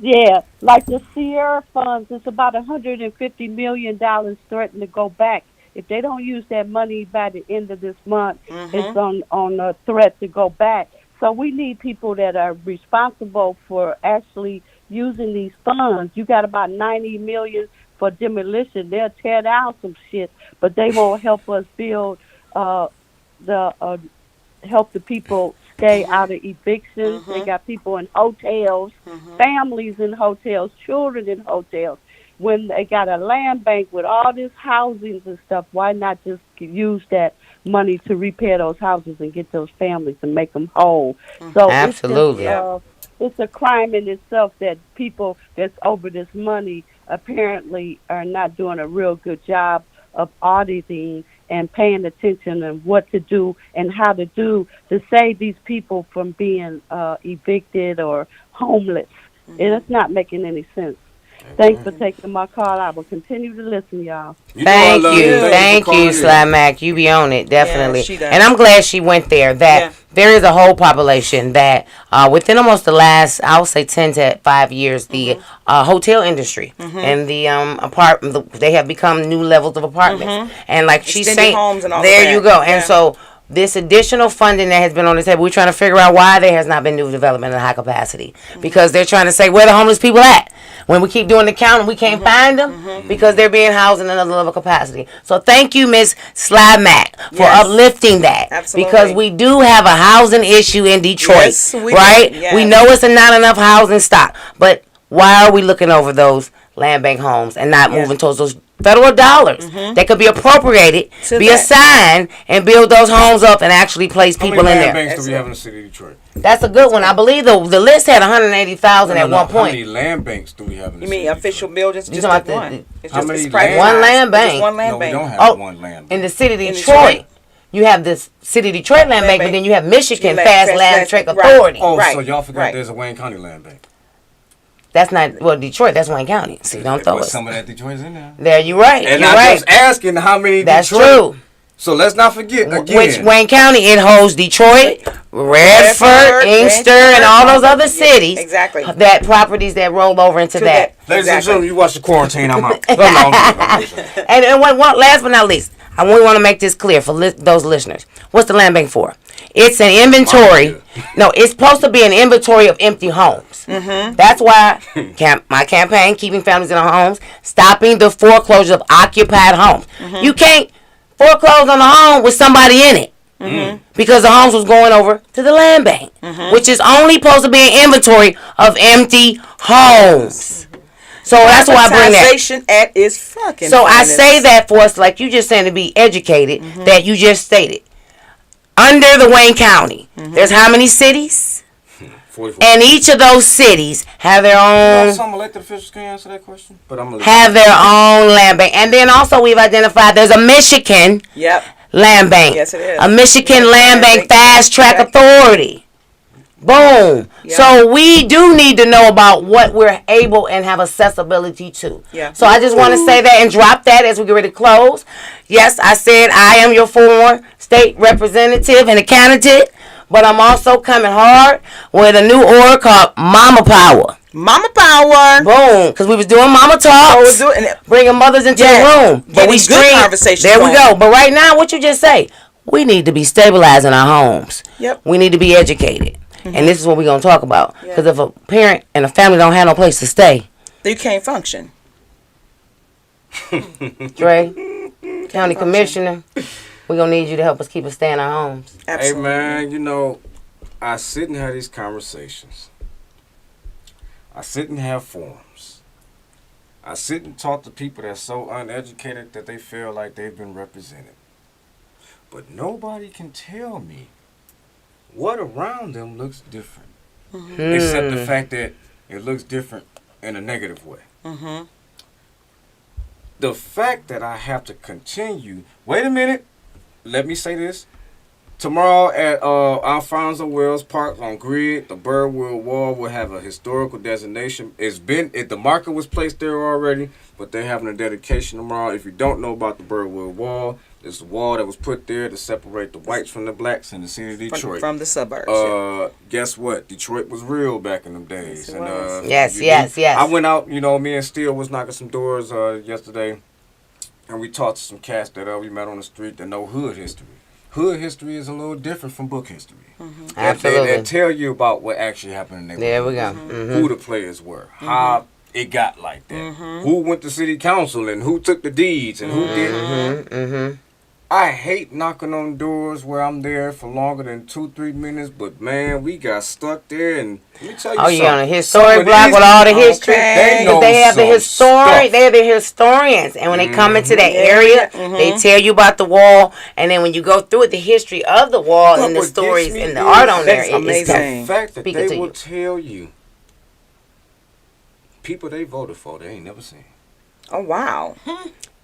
Yeah, like the Sierra funds, it's about $150 million threatened to go back. If they don't use that money by the end of this month, it's on a threat to go back. So we need people that are responsible for actually using these funds. You got about $90 million for demolition. They'll tear down some shit, but they won't help us build help the people stay out of evictions. They got people in hotels, families in hotels, children in hotels. When they got a land bank with all this housings and stuff, why not just use that money to repair those houses and get those families and make them whole? So Absolutely. it's a crime in itself that people that's over this money apparently are not doing a real good job of auditing and paying attention and what to do and how to do to save these people from being evicted or homeless. And it's not making any sense. Thanks for taking my call. I will continue to listen, y'all. Thank you. for Thank calling you, in. Sly Mac. You be on it, definitely. she does. And I'm glad she went there. That there is a whole population that within almost the last, I would say 10 to 5 years, the hotel industry and the apartment, they have become new levels of apartments. And like she's Extended saying, homes and all of there that. you go. Yeah. And so this additional funding that has been on the table, we're trying to figure out why there has not been new development in high capacity. Because they're trying to say, where the homeless people at? When we keep doing the count and we can't find them because they're being housed in another level of capacity. So thank you, Miss Sly Mac, for Yes. uplifting that. Absolutely. Because we do have a housing issue in Detroit, Yes, we do. right? Yes. We know it's not enough housing stock. But why are we looking over those land bank homes and not moving towards those federal dollars that could be appropriated, To be that. assigned, and build those homes up and actually place How people many in land there? banks do we have in the city of Detroit? That's a good one. I believe the list had 180,000 at one How point. many land banks do we have in the You city mean of official Detroit? buildings? You Just talking like about one. It's How just many it's land- privatized. One land It's just bank. one land No, we bank. don't have Oh, one land In bank. the city of In Detroit, Detroit. you have this city of Detroit land bank, but bank. then you have Michigan Land- Fast Fast Land Land- Trek right. Authority. Oh, Right, so y'all forgot right. there's a Wayne County land bank. That's not, well, Detroit, that's Wayne County. See, don't throw But us. some of that Detroit's in there. There, you're right. And You're I'm right. just asking how many That's Detroit. true. So let's not forget again. Which Wayne County, it holds Detroit, Redford, Inkster, and all those other cities. Exactly. That properties that roll over into that. Ladies and gentlemen, you watch the quarantine. I'm out. And last but not least, we want to make this clear for those listeners. What's the land bank for? It's an inventory. No, it's supposed to be an inventory of empty homes. Mm-hmm. That's why my campaign, Keeping Families in Their Homes, stopping the foreclosure of occupied homes. Mm-hmm. You can't foreclose on a home with somebody in it. Mm-hmm. Because the homes was going over to the land bank, which is only supposed to be an inventory of empty homes. So that's why I bring that. At its fucking so I say that for us, like you just saying, to be educated, that you just stated. Under the Wayne County, there's how many cities? 44. And each of those cities have their own. Some elected officials can answer that question, but I'm gonna have their own land bank, and then also we've identified there's a Michigan. Yep. Land bank. Yes, it is. A Michigan Land Bank Fast Track Authority. Boom. Yeah. So we do need to know about what we're able and have accessibility to. Yeah. So I just want to say that and drop that as we get ready to close. Yes, I said I am your former state representative and a candidate, but I'm also coming hard with a new org called Mama Power. Mama Power. Boom. Because we was doing Mama Talks, bringing mothers into the room. But we good conversations. There we go. But right now, what you just say, we need to be stabilizing our homes. Yep. We need to be educated. Mm-hmm. And this is what we're going to talk about. Because if a parent and a family don't have no place to stay, you can't function. Dre, County Commissioner, we're going to need you to help us keep us stay in our homes. Absolutely. Hey, man, I sit and have these conversations. I sit and have forums. I sit and talk to people that's so uneducated that they feel like they've been represented. But nobody can tell me what around them looks different. Mm-hmm. Except the fact that it looks different in a negative way. Mm-hmm. The fact that I have to continue... Wait a minute. Let me say this. Tomorrow at Alfonso Wells Park on Grid, the Birdwood Wall will have a historical designation. The marker was placed there already, but they're having a dedication tomorrow. If you don't know about the Birdwood Wall, it's a wall that was put there to separate the whites from the blacks in the city of Detroit. From the suburbs. Guess what? Detroit was real back in them days. Yes, yes. I went out, me and Steele was knocking some doors yesterday, and we talked to some cats that we met on the street that know hood history. Hood history is a little different from book history. Mm-hmm. Absolutely. They tell you about what actually happened in the There we go. Mm-hmm. Who the players were, how it got like that, who went to city council and who took the deeds and who didn't. Mm-hmm. I hate knocking on doors where I'm there for longer than 2-3 minutes, but man, we got stuck there and let me tell you something. You're on a historic block with all the history. They have the historic. They have the historians, and when they come into that area, they tell you about the wall, and then when you go through it, the history of the wall and the stories and the art on there, it's the fact that they will tell you people they voted for they ain't never seen. Oh wow.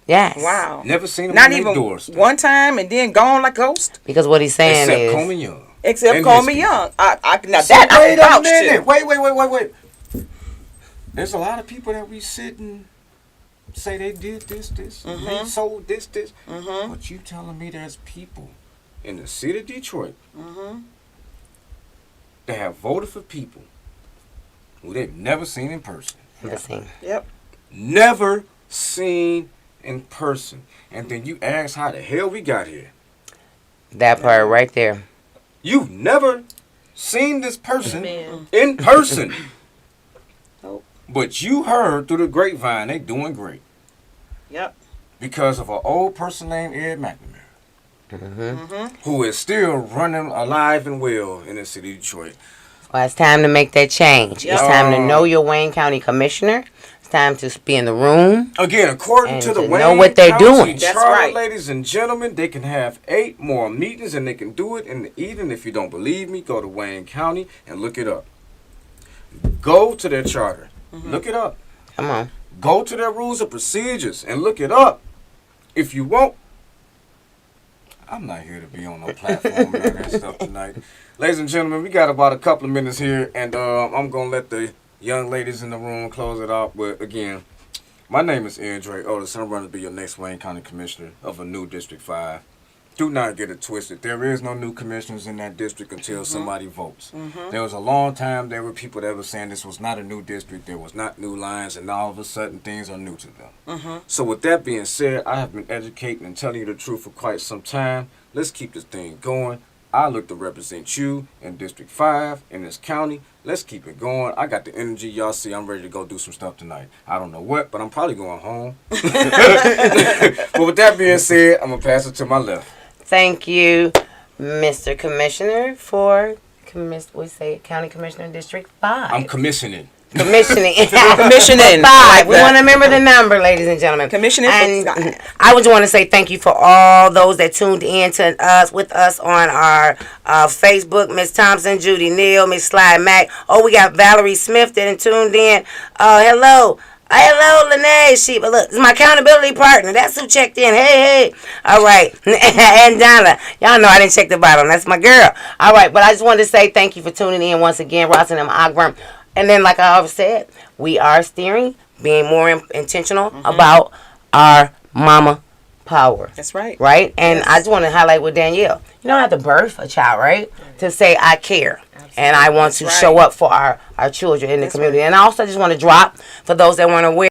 Yes. Wow. Never seen them not even doors, one time and then gone like ghost. Because what he's saying Except is Coleman Young. Except Coleman Young. Wait. There's a lot of people that we sit and say they did this, and they sold this. But you telling me there's people in the city of Detroit that have voted for people who they've never seen in person. Never seen. Yep. Never seen in person. And then you ask how the hell we got here. That part right there. You've never seen this person in person. Nope. But you heard through the grapevine they doing great. Yep. Because of an old person named Ed McNamara. Who is still running alive and well in the city of Detroit. Well, it's time to make that change. It's time to know your Wayne County Commissioner. It's time to be in the room. Again, according to the Wayne know what they're County doing. Charter, That's right. ladies and gentlemen, they can have 8 more meetings and they can do it in the evening. If you don't believe me, go to Wayne County and look it up. Go to their charter. Look it up. Come on. Go to their rules of procedures and look it up. If you won't, I'm not here to be on no platform and all that stuff tonight. Ladies and gentlemen, we got about a couple of minutes here, and I'm going to let the young ladies in the room close it out. But again, my name is Andre Otis. I'm running to be your next Wayne County Commissioner of a new District 5. Do not get it twisted. There is no new commissioners in that district until somebody votes. There was a long time there were people that were saying this was not a new district, there was not new lines, and all of a sudden things are new to them. So with that being said, I have been educating and telling you the truth for quite some time. Let's keep this thing going. I look to represent you in District 5 in this county. Let's keep it going. I got the energy. Y'all see I'm ready to go do some stuff tonight. I don't know what, but I'm probably going home. But with that being said, I'm going to pass it to my left. Thank you, Mr. Commissioner, for we say County Commissioner District 5. I'm commissioning. Commissioning. Commissioning. 5. We want to remember the number, ladies and gentlemen. Commissioning. And I would want to say thank you for all those that tuned in to us with us on our Facebook. Miss Thompson, Judy Neal, Miss Sly Mack. Oh, we got Valerie Smith that tuned in. Hello. Hello, Lene. Look, it's my accountability partner. That's who checked in. Hey. All right. And Donna. Y'all know I didn't check the bottom. That's my girl. All right. But I just wanted to say thank you for tuning in once again. Ross and Ogburn. And then, like I always said, we are steering, being more intentional about our mama power. That's right. Right? And I just want to highlight with Danielle. You don't have to birth a child, right? To say, I care. And I want to show up for our children in the community. And I also just want to drop, for those that weren't aware,